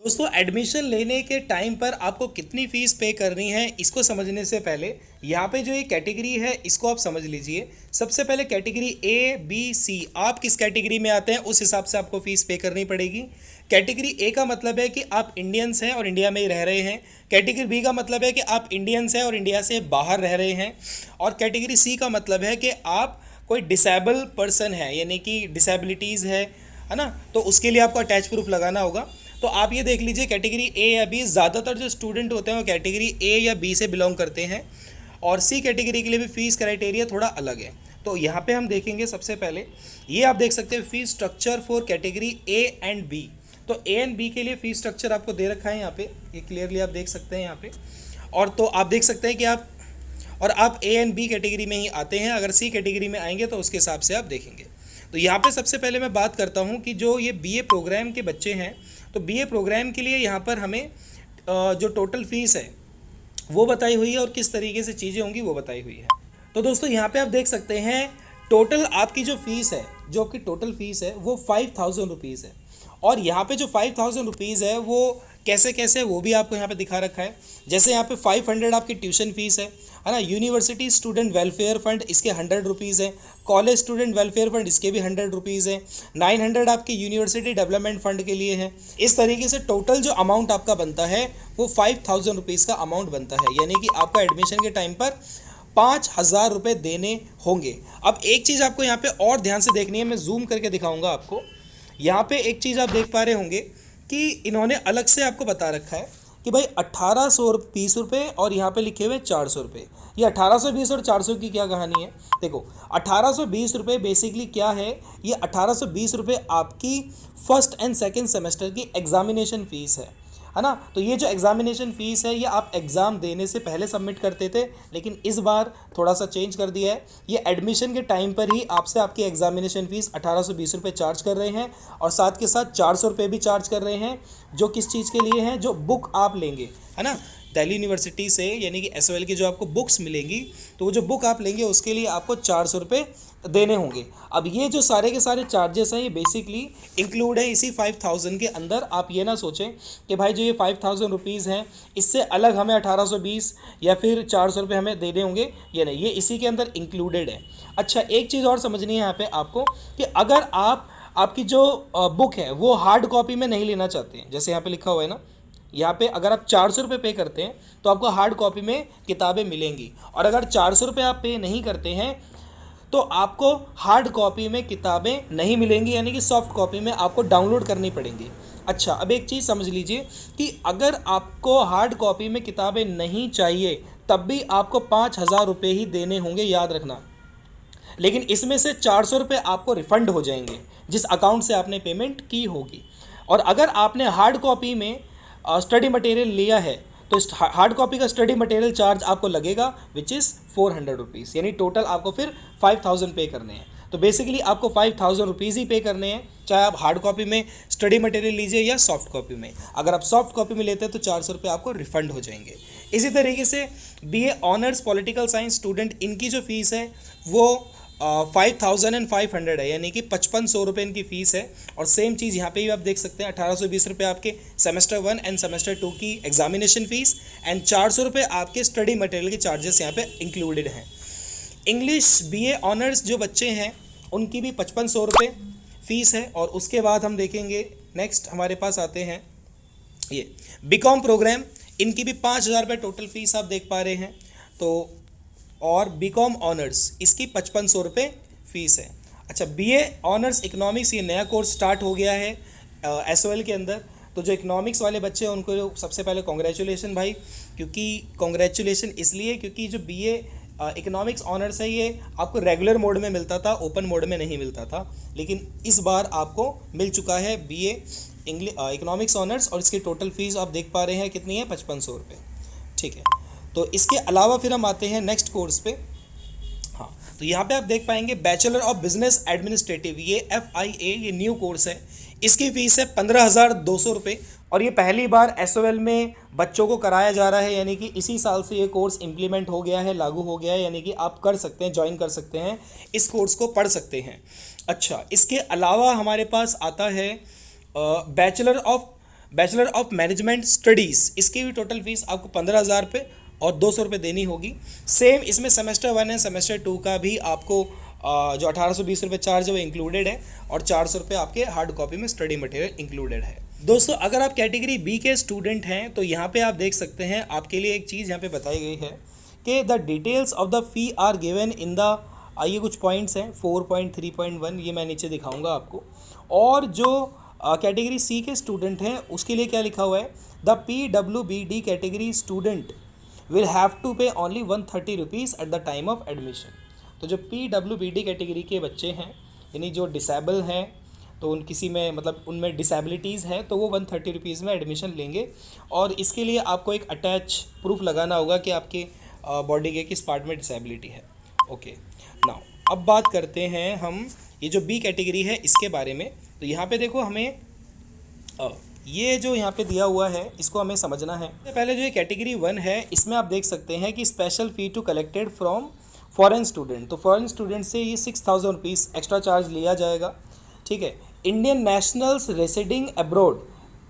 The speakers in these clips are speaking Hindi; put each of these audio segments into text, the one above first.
दोस्तों एडमिशन लेने के टाइम पर आपको कितनी फ़ीस पे करनी है इसको समझने से पहले यहाँ पे जो ये कैटेगरी है इसको आप समझ लीजिए। सबसे पहले कैटेगरी ए बी सी, आप किस कैटेगरी में आते हैं उस हिसाब से आपको फ़ीस पे करनी पड़ेगी। कैटेगरी ए का मतलब है कि आप इंडियंस हैं और इंडिया में ही रह रहे हैं। कैटेगरी बी का मतलब है कि आप इंडियंस हैं और इंडिया से बाहर रह रहे हैं। और कैटेगरी सी का मतलब है कि आप कोई डिसेबल पर्सन है, यानी कि डिसेबिलिटीज़ है ना, तो उसके लिए आपको अटैच प्रूफ लगाना होगा। तो आप ये देख लीजिए कैटेगरी ए या बी, ज़्यादातर जो स्टूडेंट होते हैं वो कैटेगरी ए या बी से बिलोंग करते हैं। और सी कैटेगरी के लिए भी फ़ीस क्राइटेरिया थोड़ा अलग है। तो यहाँ पे हम देखेंगे सबसे पहले ये आप देख सकते हैं fees structure for category A and B. तो ए एंड बी के लिए फ़ीस स्ट्रक्चर आपको दे रखा है यहाँ पे, ये क्लियरली आप देख सकते हैं यहाँ पे। और तो आप देख सकते हैं कि आप ए एंड बी कैटेगरी में ही आते हैं। अगर सी कैटेगरी में आएंगे तो उसके हिसाब से आप देखेंगे। तो यहाँ पे सबसे पहले मैं बात करता हूँ कि जो ये बीए प्रोग्राम के बच्चे हैं, तो बीए प्रोग्राम के लिए यहाँ पर हमें जो टोटल फ़ीस है वो बताई हुई है और किस तरीके से चीज़ें होंगी वो बताई हुई है। तो दोस्तों यहाँ पे आप देख सकते हैं टोटल आपकी जो फ़ीस है, जो आपकी टोटल फ़ीस है वो 5000 रुपीज़ है। और यहाँ पे जो 5000 रुपीज़ है वो कैसे कैसे वो भी आपको यहाँ पे दिखा रखा है। जैसे यहाँ पे 500 आपकी ट्यूशन फ़ीस है ना। यूनिवर्सिटी स्टूडेंट वेलफेयर फंड इसके 100 रुपीज़ है। कॉलेज स्टूडेंट वेलफेयर फंड इसके भी 100 रुपीज़ है। 900 आपके यूनिवर्सिटी डेवलपमेंट फंड के लिए है। इस तरीके से टोटल जो अमाउंट आपका बनता है वो 5000 रुपीज़ का अमाउंट बनता है, यानी कि आपका एडमिशन के टाइम पर 5000 रुपये देने होंगे। अब एक चीज़ आपको यहाँ पे और ध्यान से देखनी है, मैं जूम करके दिखाऊंगा आपको। यहाँ पे एक चीज़ आप देख पा रहे होंगे कि इन्होंने अलग से आपको बता रखा है कि भाई 1820 रुपये और यहाँ पे लिखे हुए 400 रुपये। ये 1820 और 400 की क्या कहानी है? देखो 1820 रुपये बेसिकली क्या है, ये 1820 रुपये आपकी फर्स्ट एंड सेकेंड सेमेस्टर की एग्जामिनेशन फ़ीस है ना। तो ये जो एग्जामिनेशन फ़ीस है ये आप एग्ज़ाम देने से पहले सबमिट करते थे, लेकिन इस बार थोड़ा सा चेंज कर दिया है। ये एडमिशन के टाइम पर ही आपसे आपकी एग्जामिनेशन फ़ीस 1820 रुपये चार्ज कर रहे हैं और साथ के साथ 400 रुपये भी चार्ज कर रहे हैं। जो किस चीज़ के लिए हैं? जो बुक आप लेंगे, है ना, दिल्ली यूनिवर्सिटी से, यानी कि एसओएल की जो आपको बुक्स मिलेंगी, तो वो जो बुक आप लेंगे उसके लिए आपको 400 रुपये देने होंगे। अब ये जो सारे के सारे चार्जेस हैं ये बेसिकली इंक्लूड है इसी 5000 के अंदर। आप ये ना सोचें कि भाई जो ये 5000 रुपीज़ हैं इससे अलग हमें 1820 या फिर 400 रुपये हमें देने होंगे, ये नहीं, ये इसी के अंदर इंक्लूडेड है। अच्छा, एक चीज़ और समझनी है यहाँ पे आपको कि अगर आपकी जो बुक है वो हार्ड कॉपी में नहीं लेना चाहते हैं, जैसे यहाँ पे लिखा हुआ है ना, यहाँ पे अगर आप 400 रुपये पे करते हैं तो आपको हार्ड कॉपी में किताबें मिलेंगी, और अगर 400 रुपये आप पे नहीं करते हैं तो आपको हार्ड कॉपी में किताबें नहीं मिलेंगी, यानी कि सॉफ्ट कॉपी में आपको डाउनलोड करनी पड़ेंगी। अच्छा, अब एक चीज़ समझ लीजिए कि अगर आपको हार्ड कॉपी में किताबें नहीं चाहिए तब भी आपको 5000 रुपये ही देने होंगे, याद रखना। लेकिन इसमें से 400 रुपये आपको रिफ़ंड हो जाएंगे जिस अकाउंट से आपने पेमेंट की होगी। और अगर आपने हार्ड कॉपी में स्टडी मटेरियल लिया है तो हार्ड कॉपी का स्टडी मटेरियल चार्ज आपको लगेगा विच इज़ 400 रुपीज़, यानी टोटल आपको फिर 5000 पे करने हैं। तो बेसिकली आपको 5000 रुपीज़ ही पे करने हैं, चाहे आप हार्ड कॉपी में स्टडी मटेरियल लीजिए या सॉफ्ट कॉपी में। अगर आप सॉफ्ट कॉपी में लेते हैं तो 400 रुपये आपको रिफंड हो जाएंगे। इसी तरीके से BA honours political science student, इनकी जो फ़ीस है वो 5500 है, यानी कि 5500 रुपये इनकी फ़ीस है। और सेम चीज़ यहाँ पे भी आप देख सकते हैं, 1820 रुपये आपके सेमेस्टर 1 एंड सेमेस्टर 2 की एग्जामिनेशन फ़ीस एंड 400 रुपये आपके स्टडी मटेरियल के चार्जेस यहाँ पे इंक्लूडेड हैं। इंग्लिश बीए ऑनर्स जो बच्चे हैं उनकी भी 5500 रुपये फ़ीस है। और उसके बाद हम देखेंगे नेक्स्ट हमारे पास आते हैं ये बीकॉम प्रोग्राम, इनकी भी 5000 रुपये टोटल फ़ीस आप देख पा रहे हैं। तो और बीकॉम ऑनर्स इसकी 5500 रुपये फ़ीस है। अच्छा, बीए ऑनर्स इकोनॉमिक्स, ये नया कोर्स स्टार्ट हो गया है एसओएल के अंदर। तो जो इकोनॉमिक्स वाले बच्चे हैं उनको सबसे पहले कॉन्ग्रेचुलेशन भाई, क्योंकि कॉन्ग्रेचुलेशन इसलिए क्योंकि जो बीए इकोनॉमिक्स ऑनर्स है ये आपको रेगुलर मोड में मिलता था, ओपन मोड में नहीं मिलता था, लेकिन इस बार आपको मिल चुका है बीए इकोनॉमिक्स ऑनर्स। और इसकी टोटल फ़ीस आप देख पा रहे हैं कितनी है, 5500 रुपये। ठीक है, तो इसके अलावा फिर हम आते हैं नेक्स्ट कोर्स पे। हाँ, तो यहाँ पे आप देख पाएंगे बैचलर ऑफ बिजनेस एडमिनिस्ट्रेटिव, ये FIA, ये न्यू कोर्स है। इसकी फ़ीस है 15,200 रुपये और ये पहली बार एसओएल में बच्चों को कराया जा रहा है, यानी कि इसी साल से ये कोर्स इम्प्लीमेंट हो गया है, लागू हो गया है, यानी कि आप कर सकते हैं, ज्वाइन कर सकते हैं, इस कोर्स को पढ़ सकते हैं। अच्छा, इसके अलावा हमारे पास आता है bachelor of bachelor of management studies, इसकी भी टोटल फीस आपको 15,000 रुपये और 200 रुपये देनी होगी। सेम इसमें सेमेस्टर 1 है, सेमेस्टर 2 का भी आपको जो 1820 रुपये चार्ज है वो इंक्लूडेड है और 400 रुपये आपके हार्ड कॉपी में स्टडी मटेरियल इंक्लूडेड है। दोस्तों अगर आप कैटेगरी बी के स्टूडेंट हैं तो यहाँ पे आप देख सकते हैं, आपके लिए एक चीज़ यहाँ पे बताई गई है कि the details of the fee are given in the, ये कुछ पॉइंट्स हैं 4.3.1, ये मैं नीचे दिखाऊंगा आपको। और जो कैटेगरी सी के स्टूडेंट हैं उसके लिए क्या लिखा हुआ है, the PWBD category student will have to pay only 130 rupees at the time of admission. तो जो PWBD कैटेगरी के बच्चे हैं, यानी जो डिसेबल हैं, तो उन किसी में मतलब उनमें डिसेबिलिटीज़ है, तो वो 130 रुपीज़ में एडमिशन लेंगे। और इसके लिए आपको एक अटैच प्रूफ लगाना होगा कि आपके बॉडी के किस पार्ट में डिसेबिलिटी है। ओके नाउ अब बात करते हैं हम ये जो बी कैटेगरी है इसके बारे में। तो यहाँ पे देखो हमें ये जो यहाँ पे दिया हुआ है इसको हमें समझना है। पहले जो ये कैटेगरी 1 है इसमें आप देख सकते हैं कि special fee to collected from foreign student, तो फॉरेन स्टूडेंट से ये 6,000 रुपीज़ एक्स्ट्रा चार्ज लिया जाएगा। ठीक है, इंडियन नेशनल्स रेसिडिंग अब्रॉड,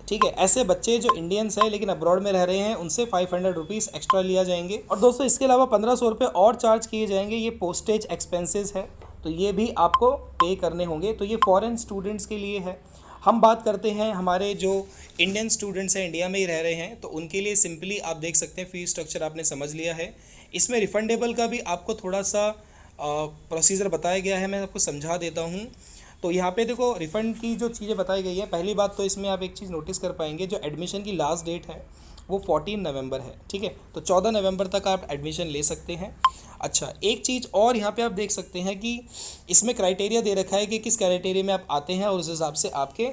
ठीक है, ऐसे बच्चे जो इंडियंस हैं लेकिन अब्रॉड में रह रहे हैं उनसे 500 रुपीज़ एक्स्ट्रा लिया जाएंगे। और दोस्तों इसके अलावा 1500 रुपये और चार्ज किए जाएंगे, ये पोस्टेज एक्सपेंसेस है, तो ये भी आपको पे करने होंगे। तो ये फॉरेन स्टूडेंट्स के लिए है। हम बात करते हैं हमारे जो इंडियन स्टूडेंट्स हैं, इंडिया में ही रह रहे हैं, तो उनके लिए सिंपली आप देख सकते हैं फीस स्ट्रक्चर आपने समझ लिया है। इसमें रिफंडेबल का भी आपको थोड़ा सा प्रोसीजर बताया गया है, मैं आपको समझा देता हूँ। तो यहाँ पे देखो रिफ़ंड की जो चीज़ें बताई गई है, पहली बात तो इसमें आप एक चीज़ नोटिस कर पाएंगे, जो एडमिशन की लास्ट डेट है वो 14 नवंबर है। ठीक है, तो 14 नवंबर तक आप एडमिशन ले सकते हैं। अच्छा, एक चीज़ और यहाँ पे आप देख सकते हैं कि इसमें क्राइटेरिया दे रखा है कि किस क्राइटेरिया में आप आते हैं और उस हिसाब से आपके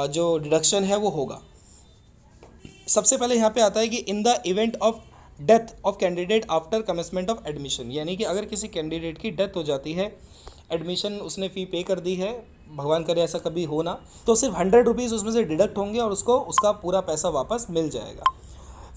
जो डिडक्शन है वो होगा। सबसे पहले यहाँ पे आता है कि in the event of death of candidate after commencement of admission, यानी कि अगर किसी कैंडिडेट की डेथ हो जाती है, एडमिशन उसने फ़ी पे कर दी है, भगवान करे ऐसा कभी हो ना, तो सिर्फ 100 रुपीज़ उसमें से डिडक्ट होंगे और उसको उसका पूरा पैसा वापस मिल जाएगा।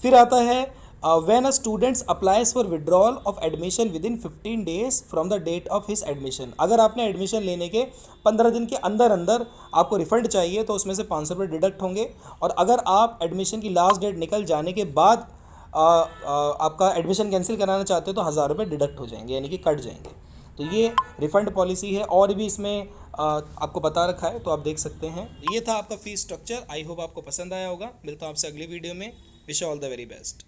फिर आता है when a students applies for withdrawal of admission within 15 days from the date of his admission, अगर आपने एडमिशन लेने के 15 दिन के अंदर अंदर आपको रिफंड चाहिए तो उसमें से 500 रुपये डिडक्ट होंगे। और अगर आप एडमिशन की लास्ट डेट निकल जाने के बाद आपका एडमिशन कैंसिल कराना चाहते हो तो 1000 रुपये डिडक्ट हो जाएंगे, यानी कि कट जाएंगे। तो ये रिफ़ंड पॉलिसी है और भी इसमें आपको बता रखा है, तो आप देख सकते हैं। ये था आपका फ़ीस स्ट्रक्चर। आई होप आपको पसंद आया होगा। मिलता हूँ आपसे अगली वीडियो में। Wish all the very best.